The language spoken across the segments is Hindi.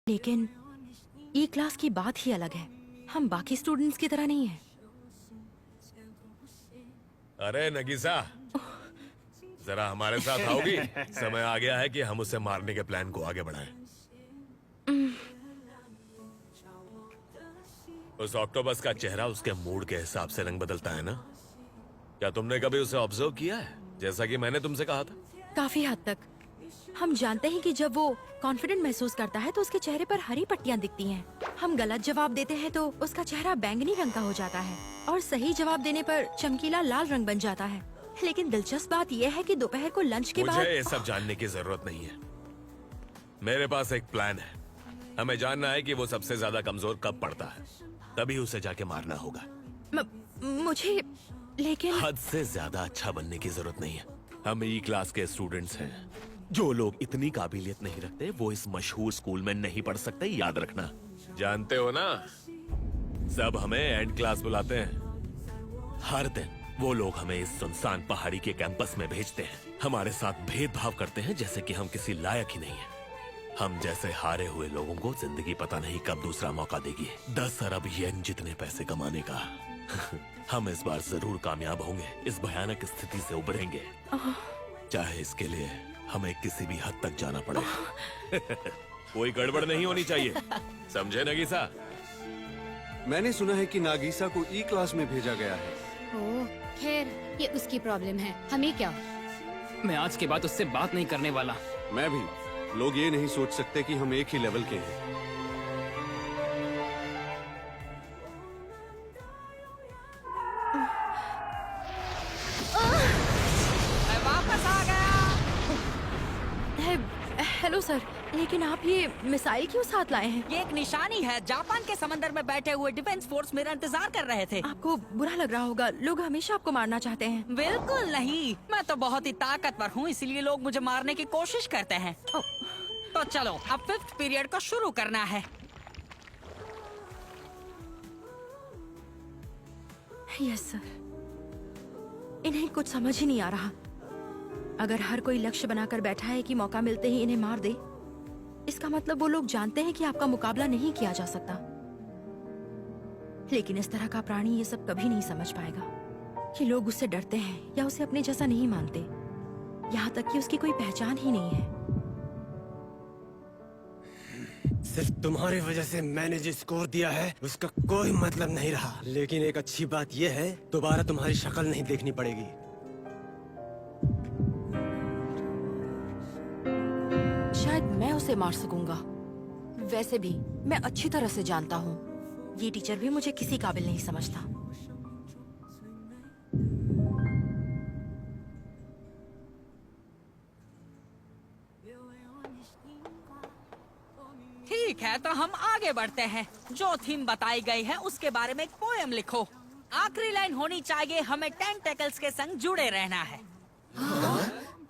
लेकिन ई क्लास की बात ही अलग है। हम बाकी स्टूडेंट्स की तरह नहीं है। अरे नगीसा, जरा हमारे साथ आओगी? समय आ गया है कि हम उसे मारने के प्लान को आगे बढ़ाएं। उस ऑक्टोपस का चेहरा उसके मूड के हिसाब से रंग बदलता है ना? क्या तुमने कभी उसे ऑब्जर्व किया है, जैसा कि मैंने तुमसे कहा था? काफी हद तक। हम जानते हैं कि जब वो कॉन्फिडेंट महसूस करता है तो उसके चेहरे पर हरी पट्टियां दिखती हैं। हम गलत जवाब देते हैं तो उसका चेहरा बैंगनी रंग का हो जाता है और सही जवाब देने पर चमकीला लाल रंग बन जाता है। लेकिन दिलचस्प बात यह है कि दोपहर को लंच के बाद मुझे ये सब जानने की जरूरत नहीं है। मेरे पास एक प्लान है। हमें जानना है कि वो सबसे ज्यादा कमजोर कब पड़ता है, तभी उसे जाके मारना होगा। मुझे लेकिन हद से ज्यादा अच्छा बनने की जरूरत नहीं है। हम ई क्लास के स्टूडेंट्स हैं। जो लोग इतनी काबिलियत नहीं रखते वो इस मशहूर स्कूल में नहीं पढ़ सकते, याद रखना। जानते हो ना, सब हमें एंड क्लास बुलाते हैं। हर दिन वो लोग हमें इस सुनसान पहाड़ी के कैंपस में भेजते हैं। हमारे साथ भेदभाव करते हैं जैसे कि हम किसी लायक ही नहीं है। हम जैसे हारे हुए लोगों को जिंदगी पता नहीं कब दूसरा मौका देगी। 10 अरब येन जितने पैसे कमाने का। हम इस बार जरूर कामयाब होंगे, इस भयानक स्थिति से उबरेंगे, चाहे इसके लिए हमें किसी भी हद तक जाना पड़े। कोई गड़बड़ नहीं होनी चाहिए, समझे नगीसा? मैंने सुना है कि नागीसा को ई क्लास में भेजा गया है। ओह, खैर ये उसकी प्रॉब्लम है, हमें क्या। मैं आज के बाद उससे बात नहीं करने वाला। मैं भी। लोग ये नहीं सोच सकते कि हम एक ही लेवल के हैं। मैं वापस आ गया। हेलो सर, लेकिन आप ये मिसाइल क्यों साथ लाए हैं? ये एक निशानी है। जापान के समंदर में बैठे हुए डिफेंस फोर्स मेरा इंतजार कर रहे थे। आपको बुरा लग रहा होगा, लोग हमेशा आपको मारना चाहते हैं। बिल्कुल नहीं, मैं तो बहुत ही ताकतवर हूँ, इसलिए लोग मुझे मारने की कोशिश करते हैं। तो चलो अब 5th पीरियड को शुरू करना है। Yes sir. इन्हें कुछ समझ ही नहीं आ रहा। अगर हर कोई लक्ष्य बनाकर बैठा है कि मौका मिलते ही इन्हें मार दे, इसका मतलब वो लोग जानते हैं कि आपका मुकाबला नहीं किया जा सकता। लेकिन इस तरह का प्राणी ये सब कभी नहीं समझ पाएगा कि लोग उससे डरते हैं या उसे अपने जैसा नहीं मानते, यहाँ तक कि उसकी कोई पहचान ही नहीं है। सिर्फ तुम्हारी वजह से मैंने जो स्कोर दिया है उसका कोई मतलब नहीं रहा। लेकिन एक अच्छी बात यह है, दोबारा तुम्हारी शक्ल नहीं देखनी पड़ेगी। शायद मैं उसे मार सकूंगा। वैसे भी मैं अच्छी तरह से जानता हूँ, ये टीचर भी मुझे किसी काबिल नहीं समझता। ठीक है, तो हम आगे बढ़ते हैं। जो थीम बताई गई है उसके बारे में एक पोएम लिखो। आखिरी लाइन होनी चाहिए, हमें टेंटेकल्स के संग जुड़े रहना है।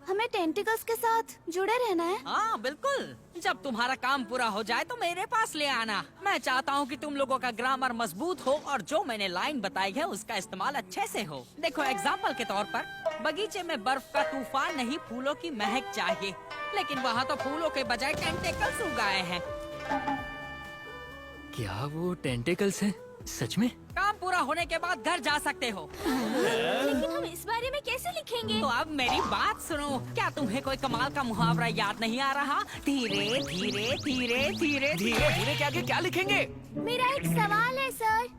हमें टेंटिकल्स के साथ जुड़े रहना है? हाँ बिल्कुल। जब तुम्हारा काम पूरा हो जाए तो मेरे पास ले आना। मैं चाहता हूँ कि तुम लोगों का ग्रामर मजबूत हो और जो मैंने लाइन बताई है उसका इस्तेमाल अच्छे से हो। देखो, एग्जाम्पल के तौर पर, बगीचे में बर्फ का तूफान नहीं, फूलों की महक चाहिए। लेकिन वहाँ तो फूलों के बजाय टेंटेकल्स उगाए हैं। क्या वो टेंटेकल्स हैं? सच में? काम पूरा होने के बाद घर जा सकते हो। लेकिन हम इस बारे में कैसे लिखेंगे? तो अब मेरी बात सुनो। क्या तुम्हें कोई कमाल का मुहावरा याद नहीं आ रहा? धीरे धीरे धीरे धीरे धीरे धीरे के आगे क्या लिखेंगे? मेरा एक सवाल है सर।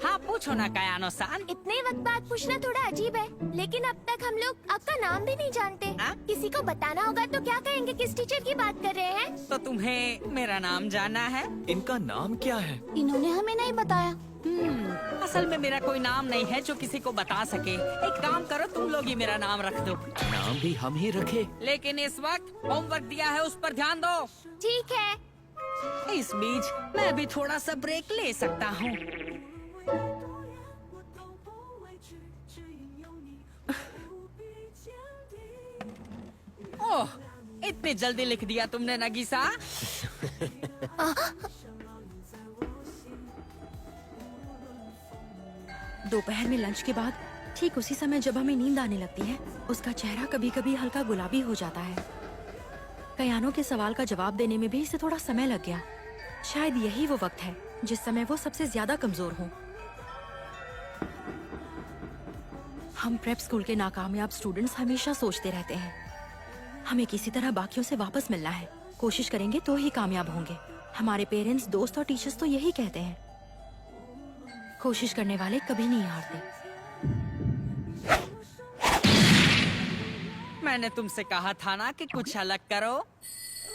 हाँ पूछो ना कयानो-सान। इतने वक्त बाद पूछना थोड़ा अजीब है, लेकिन अब तक हम लोग आपका नाम भी नहीं जानते। किसी को बताना होगा तो क्या कहेंगे, किस टीचर की बात कर रहे हैं? तो तुम्हें मेरा नाम जानना है? इनका नाम क्या है? इन्होंने हमें नहीं बताया। असल में मेरा कोई नाम नहीं है जो किसी को बता सके। एक काम करो, तुम लोग ही मेरा नाम रख दो। नाम भी हम ही रखे? लेकिन इस वक्त होमवर्क दिया है, उस पर ध्यान दो। ठीक है। इस बीच मैं भी थोड़ा सा ब्रेक ले सकता हूँ। ओह, इतनी जल्दी लिख दिया तुमने नगीसा। दोपहर में लंच के बाद ठीक उसी समय जब हमें नींद आने लगती है, उसका चेहरा कभी कभी हल्का गुलाबी हो जाता है। कयानों के सवाल का जवाब देने में भी इसे थोड़ा समय लग गया। शायद यही वो वक्त है जिस समय वो सबसे ज्यादा कमजोर हो। हम प्रेप स्कूल के नाकामयाब स्टूडेंट्स हमेशा सोचते रहते हैं हमें किसी तरह बाकियों से वापस मिलना है। कोशिश करेंगे तो ही कामयाब होंगे। हमारे पेरेंट्स, दोस्त और टीचर्स तो यही कहते हैं। कोशिश करने वाले कभी नहीं हारते। मैंने तुमसे कहा था ना कि कुछ अलग करो।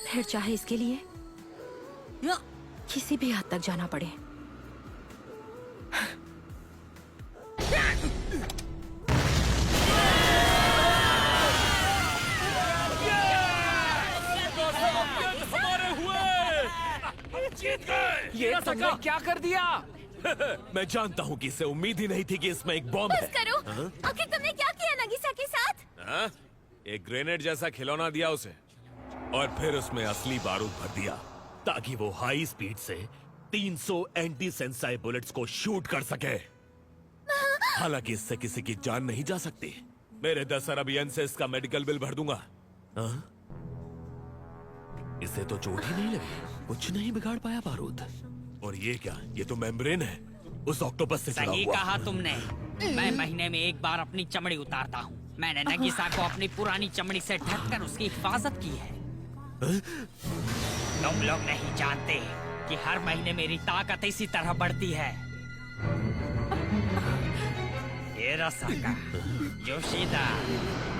फिर चाहे इसके लिए या, किसी भी हद तक जाना पड़े। ये तुमने क्या कर दिया? मैं जानता हूँ कि इसे उम्मीद ही नहीं थी कि इसमें एक बॉम्ब बस है। करो। आखिर तुमने क्या किया नगीसा के साथ? हाँ? एक ग्रेनेड जैसा खिलौना दिया उसे और फिर उसमें असली बारूद भर दिया ताकि वो हाई स्पीड से 300 एंटी सेंसाई बुलेट्स को शूट कर सके। हालांकि इससे किसी की जान नहीं जा सकती। मेरे 10 अरब येन से इसका मेडिकल बिल भर दूंगा। हाँ? इसे तो चोट ही नहीं लगी, कुछ नहीं बिगाड़ पाया बारूद। और ये क्या? ये तो मेम्ब्रेन है उस ऑक्टोपस से जुड़ा सही हुआ। कहा तुमने। मैं महीने में एक बार अपनी चमड़ी उतारता हूँ। मैंने नगीसा को अपनी पुरानी चमड़ी से ढककर उसकी हिफाजत की है। तुम लोग नहीं जानते कि हर महीने मेरी ताकत इसी तरह बढ़ती है। ये रसाका, योशिदा,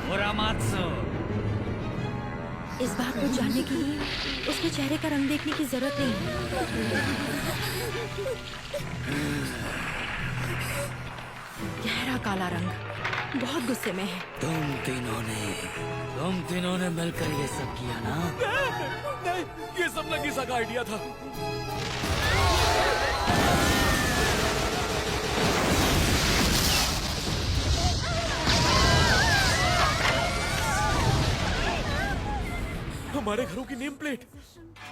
मुरामात्सु। इस बात को जानने के लिए उसके चेहरे का रंग देखने की जरूरत नहीं है। गहरा काला रंग, बहुत गुस्से में है। तुम तीनों ने मिलकर ये सब किया ना? नहीं, ये सब नगीसा का आइडिया था। हमारे घरों की नेम प्लेट।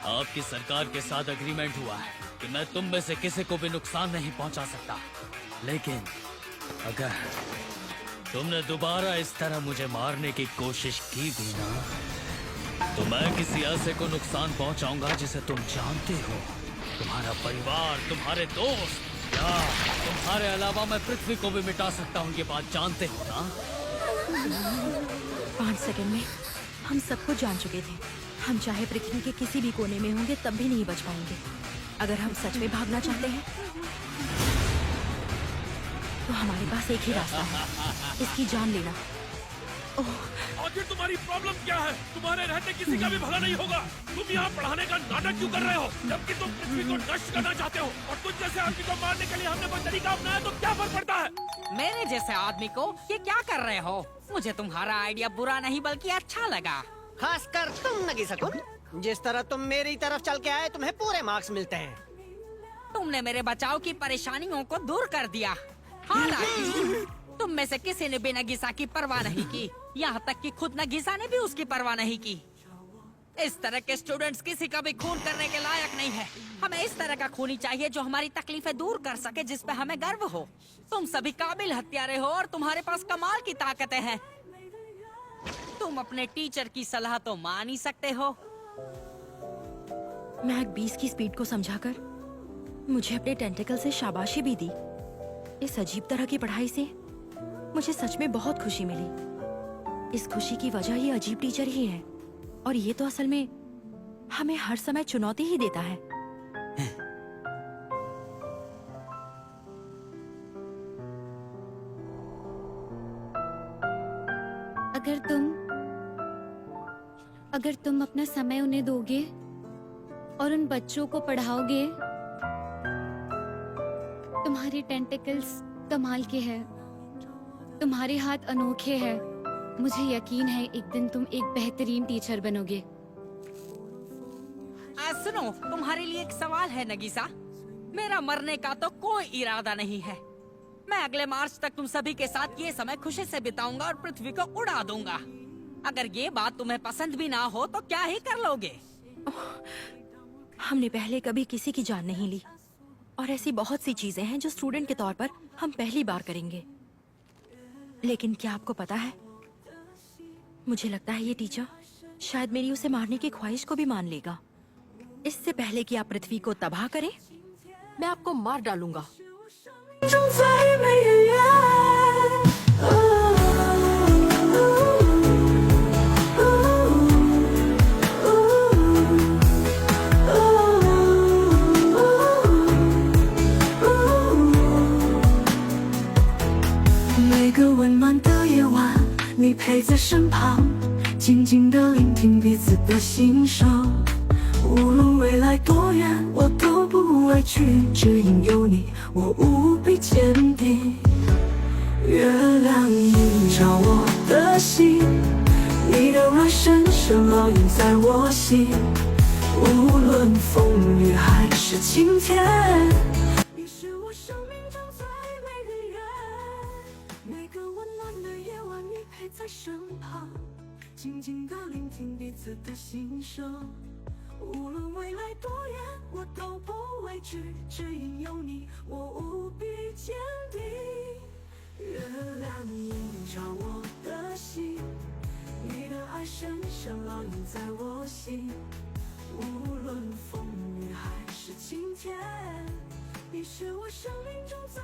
आपकी सरकार के साथ एग्रीमेंट हुआ है कि मैं तुम में से किसी को भी नुकसान नहीं पहुंचा सकता, लेकिन अगर तुमने दोबारा इस तरह मुझे मारने की कोशिश की भी ना, तो मैं किसी ऐसे को नुकसान पहुंचाऊंगा जिसे तुम जानते हो। तुम्हारा परिवार, तुम्हारे दोस्त, या तुम्हारे अलावा मैं पृथ्वी को भी मिटा सकता हूँ। ये बात जानते हो ना? 5 सेकंड में हम सबको जान चुके थे। हम चाहे पृथ्वी के किसी भी कोने में होंगे तब भी नहीं बच पाएंगे। अगर हम सच में भागना चाहते हैं तो हमारे पास एक ही रास्ता है, इसकी जान लेना। आखिर तुम्हारी प्रॉब्लम क्या है? तुम्हारे रहते किसी का भी भला नहीं होगा। तुम यहाँ पढ़ाने का नाटक क्यों कर रहे हो जबकि तुम पृथ्वी को नष्ट करना चाहते हो? और तुझ जैसे आदमी को मारने के लिए हमने कोई तरीका अपनाया तो क्या फर्क पड़ता है? मेरे जैसे आदमी को ये क्या कर रहे हो? मुझे तुम्हारा आइडिया बुरा नहीं बल्कि अच्छा लगा। खासकर तुम नगीसा-कुन, जिस तरह तुम मेरी तरफ चल के आए तुम्हें पूरे मार्क्स मिलते हैं। तुमने मेरे बचाव की परेशानियों को दूर कर दिया। हालांकि तुम में से किसी ने भी नगीसा की परवाह नहीं की, यहाँ तक कि खुद नगीसा ने भी उसकी परवाह नहीं की। इस तरह के स्टूडेंट्स किसी का भी खून करने के लायक नहीं है। हमें इस तरह का खूनी चाहिए जो हमारी तकलीफें दूर कर सके, जिस पे हमें गर्व हो। तुम सभी काबिल हत्यारे हो और तुम्हारे पास कमाल की ताकतें हैं। तुम अपने टीचर की सलाह तो मान ही सकते हो। मैक 20 की स्पीड को समझाकर मुझे अपने टेंटिकल से शाबाशी भी दी। इस अजीब तरह की पढ़ाई से मुझे सच में बहुत खुशी मिली। इस खुशी की वजह ये अजीब टीचर ही है, और ये तो असल में हमें हर समय चुनौती ही देता है। अगर तुम अपना समय उन्हें दोगे और उन बच्चों को पढ़ाओगे, तुम्हारी टेंटिकल्स कमाल के हैं, तुम्हारे हाथ अनोखे हैं। मुझे यकीन है एक दिन तुम एक बेहतरीन टीचर बनोगे। सुनो, तुम्हारे लिए एक सवाल है नगीसा। मेरा मरने का तो कोई इरादा नहीं है। मैं अगले मार्च तक तुम सभी के साथ ये समय खुशी से बिताऊंगा और पृथ्वी को उड़ा दूंगा। अगर ये बात तुम्हें पसंद भी ना हो तो क्या ही कर लोगे? हमने पहले कभी किसी की जान नहीं ली, और ऐसी बहुत सी चीजें हैं जो स्टूडेंट के तौर पर हम पहली बार करेंगे। लेकिन क्या आपको पता है, मुझे लगता है ये टीचर शायद मेरी उसे मारने की ख्वाहिश को भी मान लेगा। इससे पहले कि आप पृथ्वी को तबाह करें, मैं आपको मार डालूंगा। 中再没人愿。每个温暖的夜晚，你陪在身旁，静静地聆听彼此的心声。无论未来多远，我都不畏惧，只因有你，我无比坚定。月亮映照我的心，你的爱深深烙印在我心。无论风雨还是晴天，你是我生命中最美的人。每个温暖的夜晚，你陪在身旁，静静地聆听彼此的心声。无论未来多远，我都不畏惧，只因有你，我无比坚定。月亮映照我的心，你的爱深深烙印在我心。无论风雨还是晴天，你是我生命中最